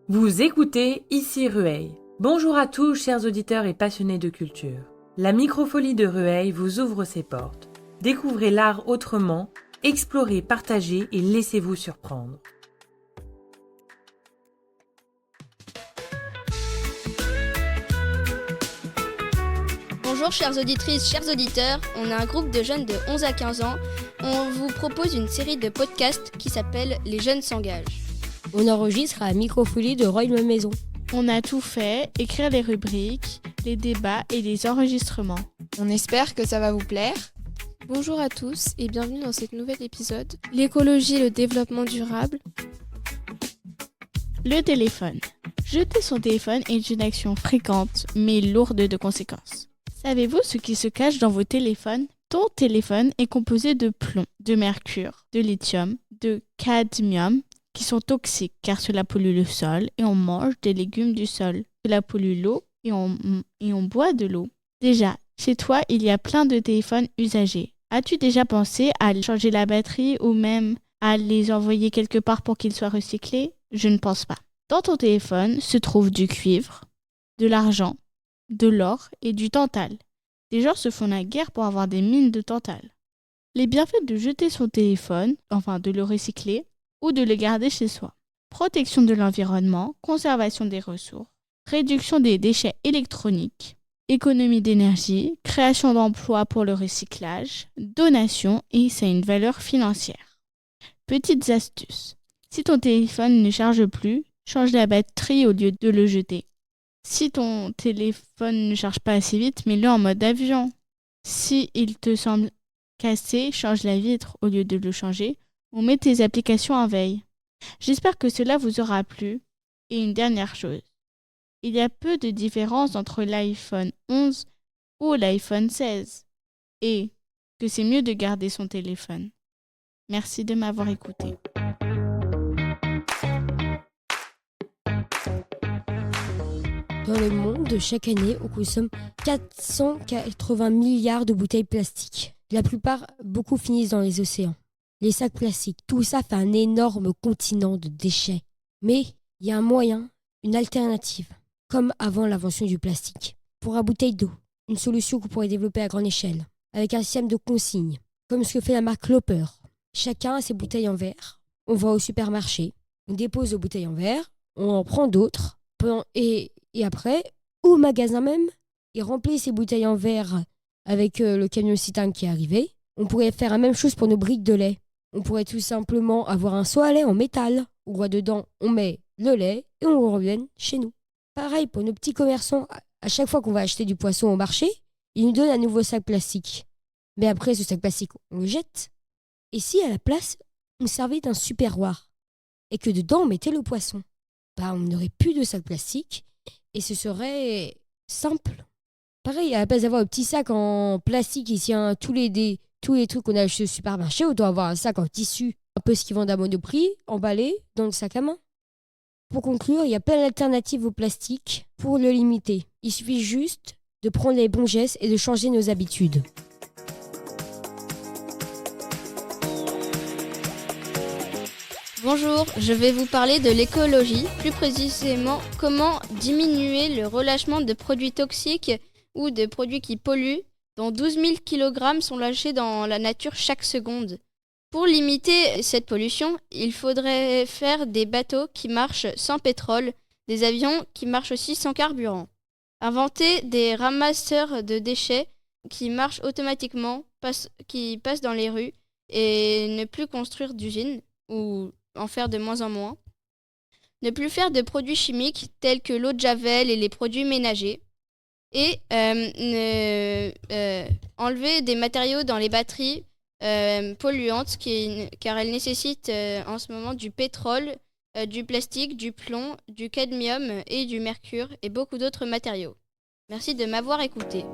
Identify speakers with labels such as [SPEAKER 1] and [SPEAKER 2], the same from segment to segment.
[SPEAKER 1] Vous écoutez Ici Rueil. Bonjour à tous, chers auditeurs et passionnés de culture. La microfolie de Rueil vous ouvre ses portes. Découvrez l'art autrement, explorez, partagez et laissez-vous surprendre.
[SPEAKER 2] Bonjour chères auditrices, chers auditeurs, on est un groupe de jeunes de 11 à 15 ans. On vous propose une série de podcasts qui s'appelle Les jeunes s'engagent.
[SPEAKER 3] On enregistre à la microfolie de Roy Maison.
[SPEAKER 4] On a tout fait, écrire les rubriques, les débats et les enregistrements.
[SPEAKER 5] On espère que ça va vous plaire.
[SPEAKER 6] Bonjour à tous et bienvenue dans cet nouvel épisode. L'écologie et le développement durable.
[SPEAKER 4] Le téléphone. Jeter son téléphone est une action fréquente mais lourde de conséquences. Savez-vous ce qui se cache dans vos téléphones ? Ton téléphone est composé de plomb, de mercure, de lithium, de cadmium, qui sont toxiques car cela pollue le sol et on mange des légumes du sol. Cela pollue l'eau et on boit de l'eau. Déjà, chez toi, il y a plein de téléphones usagés. As-tu déjà pensé à changer la batterie ou même à les envoyer quelque part pour qu'ils soient recyclés ? Je ne pense pas. Dans ton téléphone se trouve du cuivre, de l'argent, de l'or et du tantale. Des gens se font la guerre pour avoir des mines de tantale. Les bienfaits de jeter son téléphone, enfin de le recycler, ou de le garder chez soi. Protection de l'environnement, conservation des ressources, réduction des déchets électroniques, économie d'énergie, création d'emplois pour le recyclage, donation et ça a une valeur financière. Petites astuces. Si ton téléphone ne charge plus, change la batterie au lieu de le jeter. Si ton téléphone ne charge pas assez vite, mets-le en mode avion. Si il te semble cassé, change la vitre au lieu de le changer. Ou mets tes applications en veille. J'espère que cela vous aura plu. Et une dernière chose. Il y a peu de différence entre l'iPhone 11 ou l'iPhone 16. Et que c'est mieux de garder son téléphone. Merci de m'avoir écouté.
[SPEAKER 3] Dans le monde, chaque année, on consomme 480 milliards de bouteilles plastiques. La plupart, beaucoup finissent dans les océans. Les sacs plastiques, tout ça fait un énorme continent de déchets. Mais il y a un moyen, une alternative, comme avant l'invention du plastique. Pour la bouteille d'eau, une solution qu'on pourrait développer à grande échelle, avec un système de consigne, comme ce que fait la marque Loper. Chacun a ses bouteilles en verre. On va au supermarché, on dépose nos bouteilles en verre, on en prend d'autres, et après, au magasin même, il remplit ses bouteilles en verre avec le camion citerne qui est arrivé. On pourrait faire la même chose pour nos briques de lait. On pourrait tout simplement avoir un seau à lait en métal, où dedans on met le lait et on revient chez nous. Pareil pour nos petits commerçants, à chaque fois qu'on va acheter du poisson au marché, ils nous donnent un nouveau sac plastique. Mais après ce sac plastique, on le jette. Et si à la place, on servait d'un superroir et que dedans on mettait le poisson, on n'aurait plus de sac plastique et ce serait simple. Pareil, à la place d'avoir un petit sac en plastique ici, tous les trucs qu'on a achetés au supermarché, autant avoir un sac en tissu, un peu ce qu'ils vendent à Monoprix, emballé dans le sac à main. Pour conclure, il y a plein d'alternatives au plastique pour le limiter. Il suffit juste de prendre les bons gestes et de changer nos habitudes.
[SPEAKER 2] Bonjour, je vais vous parler de l'écologie, plus précisément comment diminuer le relâchement de produits toxiques ou de produits qui polluent, dont 12 000 kg sont lâchés dans la nature chaque seconde. Pour limiter cette pollution, il faudrait faire des bateaux qui marchent sans pétrole, des avions qui marchent aussi sans carburant. Inventer des ramasseurs de déchets qui marchent automatiquement, qui passent dans les rues, et ne plus construire d'usines, ou en faire de moins en moins. Ne plus faire de produits chimiques tels que l'eau de javel et les produits ménagers. Et enlever des matériaux dans les batteries polluantes car elles nécessitent en ce moment du pétrole, du plastique, du plomb, du cadmium et du mercure et beaucoup d'autres matériaux. Merci de m'avoir écouté.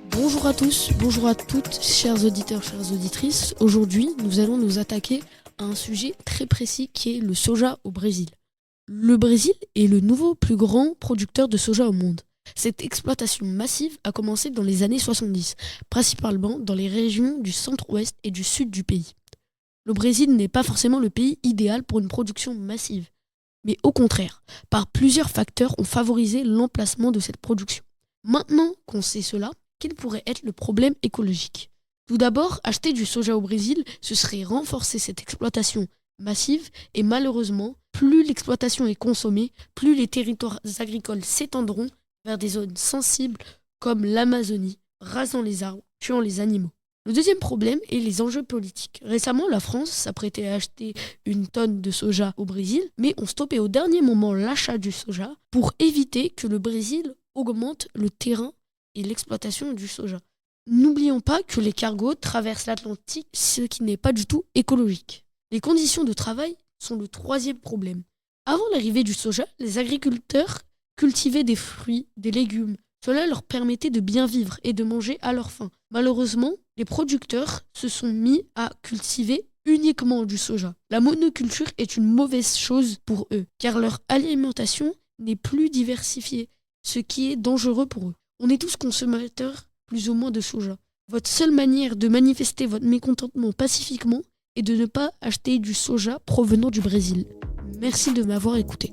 [SPEAKER 7] Bonjour à tous, bonjour à toutes, chers auditeurs, chères auditrices. Aujourd'hui, nous allons nous attaquer à un sujet très précis qui est le soja au Brésil. Le Brésil est le nouveau plus grand producteur de soja au monde. Cette exploitation massive a commencé dans les années 70, principalement dans les régions du centre-ouest et du sud du pays. le Brésil n'est pas forcément le pays idéal pour une production massive. Mais au contraire, par plusieurs facteurs ont favorisé l'emplacement de cette production. Maintenant qu'on sait cela, quel pourrait être le problème écologique ? Tout d'abord, acheter du soja au Brésil, ce serait renforcer cette exploitation massive et malheureusement, plus l'exploitation est consommée, plus les territoires agricoles s'étendront vers des zones sensibles comme l'Amazonie, rasant les arbres, tuant les animaux. Le deuxième problème est les enjeux politiques. Récemment, la France s'apprêtait à acheter une tonne de soja au Brésil, mais on stoppait au dernier moment l'achat du soja pour éviter que le Brésil augmente le terrain et l'exploitation du soja. N'oublions pas que les cargos traversent l'Atlantique, ce qui n'est pas du tout écologique. Les conditions de travail sont le troisième problème. Avant l'arrivée du soja, les agriculteurs cultivaient des fruits, des légumes. Cela leur permettait de bien vivre et de manger à leur faim. Malheureusement, les producteurs se sont mis à cultiver uniquement du soja. La monoculture est une mauvaise chose pour eux, car leur alimentation n'est plus diversifiée, ce qui est dangereux pour eux. On est tous consommateurs plus ou moins de soja. Votre seule manière de manifester votre mécontentement pacifiquement est de ne pas acheter du soja provenant du Brésil. Merci de m'avoir écouté.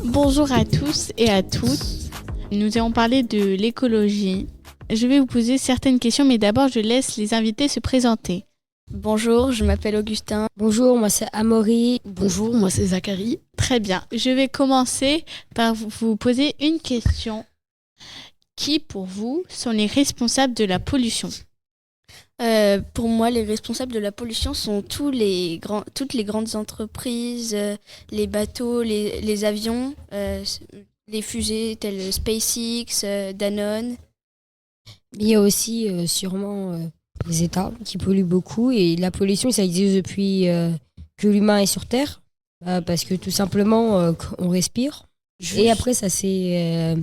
[SPEAKER 4] Bonjour à tous et à toutes. Nous allons parler de l'écologie. Je vais vous poser certaines questions, mais d'abord je laisse les invités se présenter.
[SPEAKER 2] Bonjour, je m'appelle Augustin.
[SPEAKER 3] Bonjour, moi c'est Amaury.
[SPEAKER 7] Bonjour, moi c'est Zachary.
[SPEAKER 4] Très bien. Je vais commencer par vous poser une question. Qui, pour vous, sont les responsables de la pollution ?
[SPEAKER 2] Pour moi, les responsables de la pollution sont toutes les grandes entreprises, les bateaux, les avions, les fusées telles SpaceX, Danone.
[SPEAKER 3] Il y a aussi sûrement les États qui polluent beaucoup et la pollution, ça existe depuis que l'humain est sur Terre, parce que tout simplement on respire. Et après, ça s'est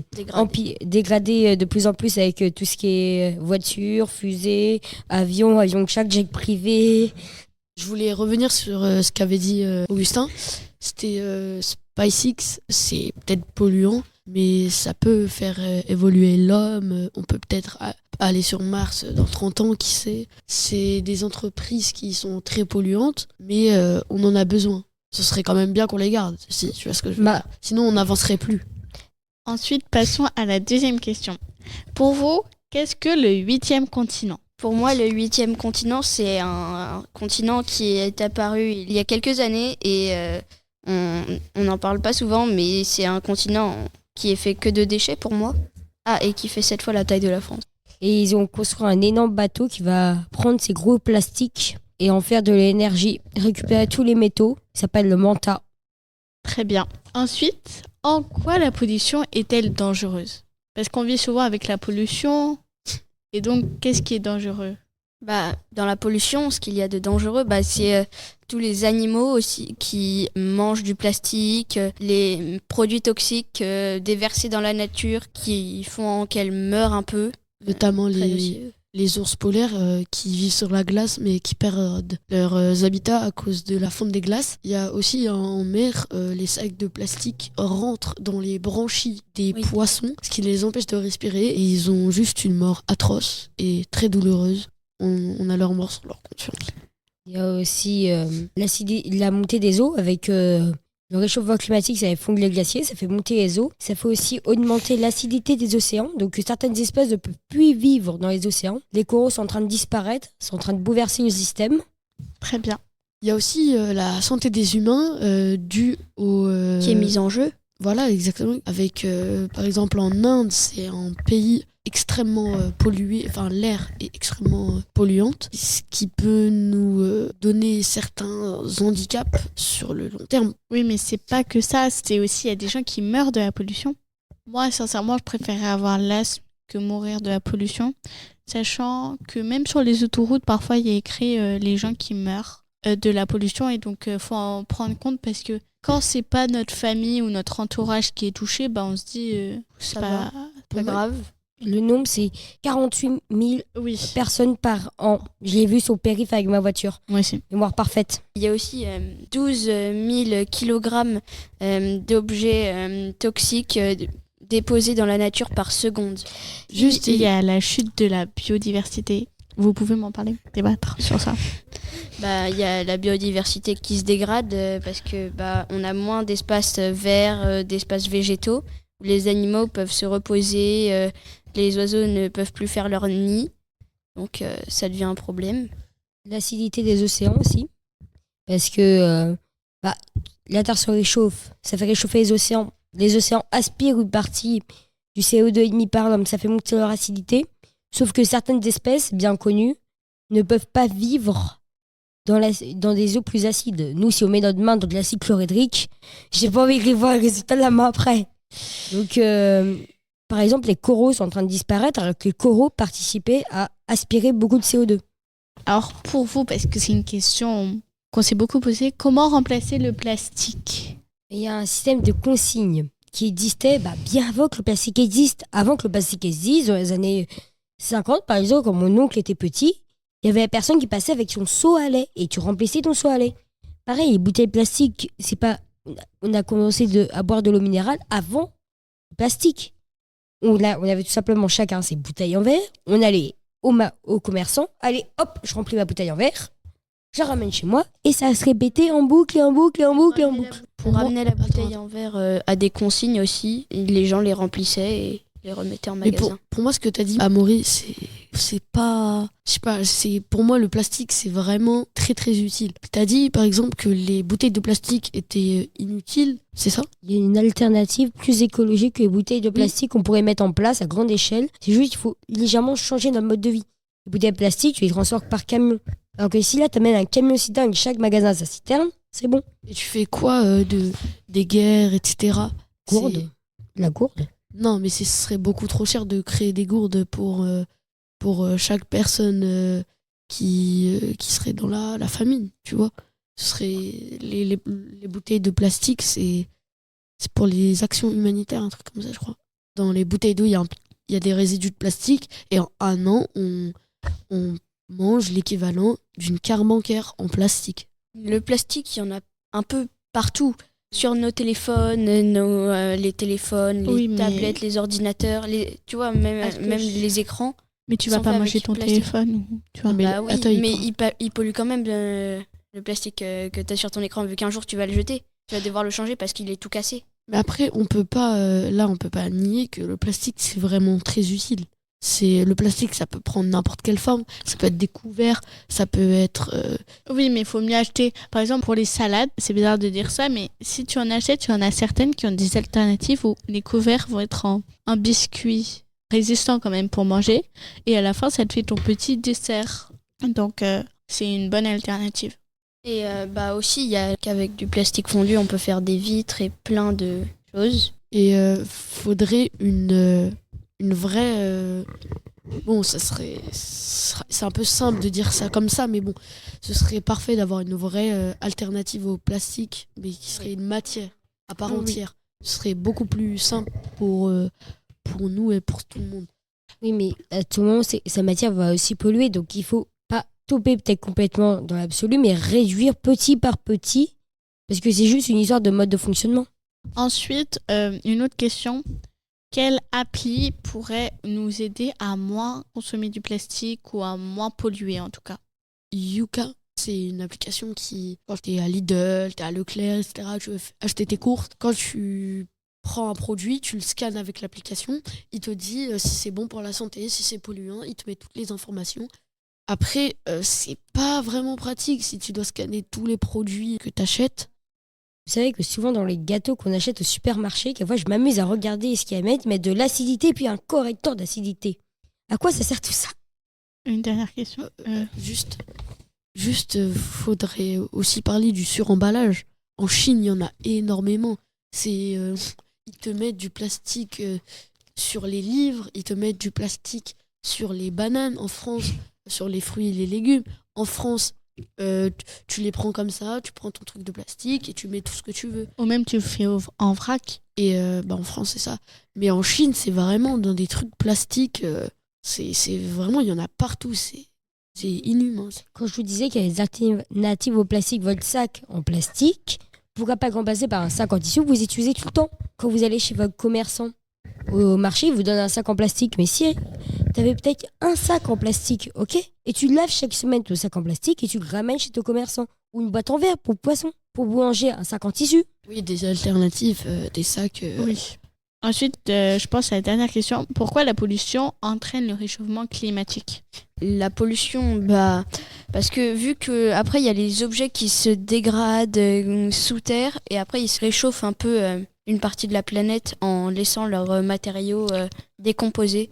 [SPEAKER 3] dégradé de plus en plus avec tout ce qui est voiture, fusée, avion de chaque jet privé.
[SPEAKER 7] Je voulais revenir sur ce qu'avait dit Augustin. C'était SpaceX, c'est peut-être polluant, mais ça peut faire évoluer l'homme. On peut peut-être aller sur Mars dans 30 ans, qui sait. C'est des entreprises qui sont très polluantes, mais on en a besoin. Ce serait quand même bien qu'on les garde, si tu vois ce que je veux dire. Sinon, on n'avancerait plus.
[SPEAKER 4] Ensuite, passons à la deuxième question. Pour vous, qu'est-ce que le 8e continent ?
[SPEAKER 2] Pour moi, le 8e continent, c'est un continent qui est apparu il y a quelques années et on n'en parle pas souvent, mais c'est un continent qui est fait que de déchets pour moi. Ah, et qui fait 7 fois la taille de la France.
[SPEAKER 3] Et ils ont construit un énorme bateau qui va prendre ces gros plastiques et en faire de l'énergie, récupérer tous les métaux. Ça s'appelle le Manta.
[SPEAKER 4] Très bien. Ensuite, en quoi la pollution est-elle dangereuse ? Parce qu'on vit souvent avec la pollution, et donc qu'est-ce qui est dangereux ?
[SPEAKER 2] Dans la pollution, ce qu'il y a de dangereux, c'est tous les animaux aussi qui mangent du plastique, les produits toxiques déversés dans la nature qui font qu'elles meurent un peu.
[SPEAKER 7] Notamment les ours polaires qui vivent sur la glace mais qui perdent leurs habitats à cause de la fonte des glaces. Il y a aussi en mer, les sacs de plastique rentrent dans les branchies des poissons, ce qui les empêche de respirer et ils ont juste une mort atroce et très douloureuse. On a leur mort sur leur conscience.
[SPEAKER 3] Il y a aussi la montée des eaux avec le réchauffement climatique, ça fait fondre les glaciers, ça fait monter les eaux. Ça fait aussi augmenter l'acidité des océans. Donc certaines espèces ne peuvent plus vivre dans les océans. Les coraux sont en train de disparaître, sont en train de bouleverser le système.
[SPEAKER 4] Très bien.
[SPEAKER 7] Il y a aussi la santé des humains due au...
[SPEAKER 2] qui est mise en jeu.
[SPEAKER 7] Voilà, exactement. Avec, par exemple, en Inde, c'est un pays extrêmement pollué, enfin l'air est extrêmement polluante, ce qui peut nous donner certains handicaps sur le long terme.
[SPEAKER 4] Oui, mais c'est pas que ça, c'est aussi il y a des gens qui meurent de la pollution. Moi, sincèrement, je préférerais avoir l'asthme que mourir de la pollution, sachant que même sur les autoroutes, parfois il y a écrit les gens qui meurent de la pollution et donc faut en prendre compte parce que quand c'est pas notre famille ou notre entourage qui est touché, on se dit c'est pas grave.
[SPEAKER 3] Le nombre, c'est 48 000 personnes par an. Je l'ai vu sur le périph' avec ma voiture.
[SPEAKER 4] Moi aussi.
[SPEAKER 3] Mémoire parfaite.
[SPEAKER 2] Il y a aussi 12 000 kilogrammes d'objets toxiques déposés dans la nature par seconde.
[SPEAKER 4] Juste, il y a la chute de la biodiversité. Vous pouvez m'en parler, débattre sur ça.
[SPEAKER 2] Il y a la biodiversité qui se dégrade parce que on a moins d'espaces verts, d'espaces végétaux où les animaux peuvent se reposer, les oiseaux ne peuvent plus faire leur nid, donc ça devient un problème.
[SPEAKER 3] L'acidité des océans aussi, parce que la Terre se réchauffe, ça fait réchauffer les océans. Les océans aspirent une partie du CO2 émis par l'homme, ça fait monter leur acidité. Sauf que certaines espèces bien connues ne peuvent pas vivre dans des eaux plus acides. Nous, si on met notre main dans de l'acide chlorhydrique, j'ai pas envie de voir le résultat de la main après. Donc, par exemple, les coraux sont en train de disparaître alors que les coraux participaient à aspirer beaucoup de CO2.
[SPEAKER 4] Alors pour vous, parce que c'est une question qu'on s'est beaucoup posée, comment remplacer le plastique ?
[SPEAKER 3] Il y a un système de consignes qui existait bien avant que le plastique existe. Avant que le plastique existe, dans les années 50, par exemple, quand mon oncle était petit, il y avait la personne qui passait avec son seau à lait et tu remplissais ton seau à lait. Pareil, les bouteilles plastiques, on a commencé à boire de l'eau minérale avant le plastique. On avait tout simplement chacun ses bouteilles en verre. On allait au commerçant, allez, hop, je remplis ma bouteille en verre, je la ramène chez moi et ça se répétait en boucle et en boucle et en boucle et en boucle.
[SPEAKER 2] Pour ramener la bouteille en verre à des consignes aussi, les gens les remplissaient et les remettaient en magasin.
[SPEAKER 7] Mais pour moi, ce que tu as dit, Amaury, c'est pas... Je sais pas, pour moi, le plastique, c'est vraiment très, très utile. Tu as dit, par exemple, que les bouteilles de plastique étaient inutiles, c'est ça ?
[SPEAKER 3] Il y a une alternative plus écologique que les bouteilles de plastique qu'on pourrait mettre en place à grande échelle. C'est juste qu'il faut légèrement changer notre mode de vie. Les bouteilles de plastique, tu les transportes par camion. Alors que si là, tu amènes un camion citerne, chaque magasin a sa citerne, c'est bon.
[SPEAKER 7] Et tu fais quoi des guerres, etc.
[SPEAKER 3] Gourde. La gourde.
[SPEAKER 7] Non, mais ce serait beaucoup trop cher de créer des gourdes pour chaque personne qui serait dans la famine, tu vois. Ce serait les bouteilles de plastique, c'est pour les actions humanitaires, un truc comme ça, je crois. Dans les bouteilles d'eau, il y a des résidus de plastique et en un an, on mange l'équivalent d'une carte bancaire en plastique.
[SPEAKER 2] Le plastique, il y en a un peu partout. Sur nos téléphones, les téléphones, les tablettes, les ordinateurs, tu vois, même les écrans.
[SPEAKER 4] Mais tu vas pas manger ton téléphone tu vois.
[SPEAKER 2] Oui, attends, mais il pollue quand même le plastique que tu as sur ton écran, vu qu'un jour tu vas le jeter. Tu vas devoir le changer parce qu'il est tout cassé.
[SPEAKER 7] Mais après, on peut pas nier que le plastique, c'est vraiment très utile. Le plastique, ça peut prendre n'importe quelle forme. Ça peut être des couverts, ça peut être...
[SPEAKER 4] Oui, mais il faut mieux acheter. Par exemple, pour les salades, c'est bizarre de dire ça, mais si tu en achètes, tu en as certaines qui ont des alternatives où les couverts vont être un biscuit résistant quand même pour manger. Et à la fin, ça te fait ton petit dessert. Donc, c'est une bonne alternative.
[SPEAKER 2] Et aussi, il y a qu'avec du plastique fondu, on peut faire des vitres et plein de choses.
[SPEAKER 7] Et faudrait une vraie... Bon, c'est un peu simple de dire ça comme ça, mais bon, ce serait parfait d'avoir une vraie alternative au plastique, mais qui serait une matière à part entière. Ce serait beaucoup plus simple pour nous et pour tout le monde.
[SPEAKER 3] Oui, mais à tout moment, sa matière va aussi polluer, donc il faut pas toper peut-être complètement dans l'absolu, mais réduire petit par petit, parce que c'est juste une histoire de mode de fonctionnement.
[SPEAKER 4] Ensuite, une autre question. Quelle appli pourrait nous aider à moins consommer du plastique ou à moins polluer en tout cas ?
[SPEAKER 7] Yuka, c'est une application qui, quand tu es à Lidl, tu es à Leclerc, etc., tu veux acheter tes courses, quand tu prends un produit, tu le scannes avec l'application, il te dit si c'est bon pour la santé, si c'est polluant, il te met toutes les informations. Après, c'est pas vraiment pratique si tu dois scanner tous les produits que tu achètes.
[SPEAKER 3] Vous savez que souvent dans les gâteaux qu'on achète au supermarché, quelquefois je m'amuse à regarder ce qu'il y a à mettre, de l'acidité puis un correcteur d'acidité. À quoi ça sert tout ça ?
[SPEAKER 4] Une dernière question.
[SPEAKER 7] Juste, faudrait aussi parler du suremballage. En Chine, il y en a énormément. Ils te mettent du plastique sur les livres, ils te mettent du plastique sur les bananes. En France, sur les fruits et les légumes. En France, tu les prends comme ça, tu prends ton truc de plastique et tu mets tout ce que tu veux.
[SPEAKER 4] Ou même tu le fais en vrac.
[SPEAKER 7] Et en France, c'est ça. Mais en Chine, c'est vraiment dans des trucs plastiques. C'est vraiment, il y en a partout. C'est inhumain.
[SPEAKER 3] Quand je vous disais qu'il y a des alternatives au plastique, votre sac en plastique, pourquoi pas remplacer par un sac en tissu que vous utilisez tout le temps quand vous allez chez votre commerçant ? au marché, ils vous donnent un sac en plastique. Mais si t'avais peut-être un sac en plastique, ok? Et tu laves chaque semaine ton sac en plastique et tu le ramènes chez ton commerçant. Ou une boîte en verre pour poisson. Pour boulanger, un sac en tissu.
[SPEAKER 7] Oui, des alternatives, des sacs.
[SPEAKER 4] Oui. Ensuite, je pense à la dernière question. Pourquoi la pollution entraîne le réchauffement climatique?
[SPEAKER 2] La pollution, parce que vu que après il y a les objets qui se dégradent sous terre et après ils se réchauffent un peu une partie de la planète en laissant leurs matériaux décomposés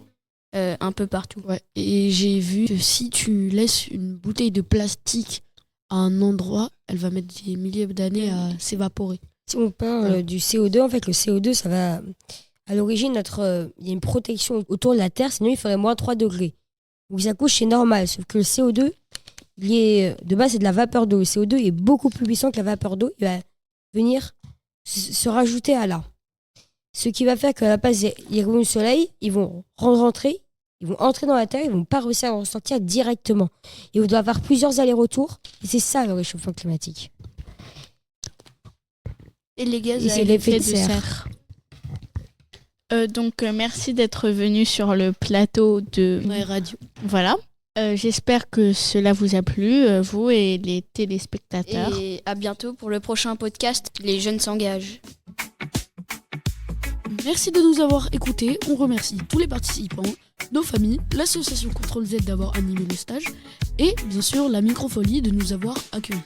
[SPEAKER 2] un peu partout.
[SPEAKER 7] Ouais. Et j'ai vu que si tu laisses une bouteille de plastique à un endroit, elle va mettre des milliers d'années à s'évaporer.
[SPEAKER 3] Si on parle du CO2, en fait, le CO2, ça va... À l'origine, il y a une protection autour de la Terre, sinon il ferait moins 3 degrés. Donc ça couche, c'est normal, sauf que le CO2, de base, c'est de la vapeur d'eau. Le CO2 est beaucoup plus puissant que la vapeur d'eau. Il va venir se rajouter à là. Ce qui va faire qu'à la place, il y a le soleil, ils vont rentrer, ils vont entrer dans la Terre, ils vont pas réussir à en sortir directement. Et on doit avoir plusieurs allers-retours, et c'est ça le réchauffement climatique.
[SPEAKER 2] Et les gaz
[SPEAKER 3] Et
[SPEAKER 2] à
[SPEAKER 3] c'est l'effet de serre.
[SPEAKER 4] Donc, merci d'être venu sur le plateau de
[SPEAKER 7] Ouais, radio.
[SPEAKER 4] Voilà. J'espère que cela vous a plu, vous et les téléspectateurs.
[SPEAKER 2] Et à bientôt pour le prochain podcast, Les Jeunes s'engagent.
[SPEAKER 7] Merci de nous avoir écoutés. On remercie tous les participants, nos familles, l'association Contrôle Z d'avoir animé le stage et bien sûr la Microfolie de nous avoir accueillis.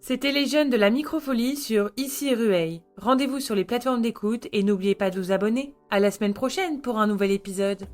[SPEAKER 1] C'était les jeunes de la Microfolie sur Ici Rueil. Rendez-vous sur les plateformes d'écoute et n'oubliez pas de vous abonner. À la semaine prochaine pour un nouvel épisode.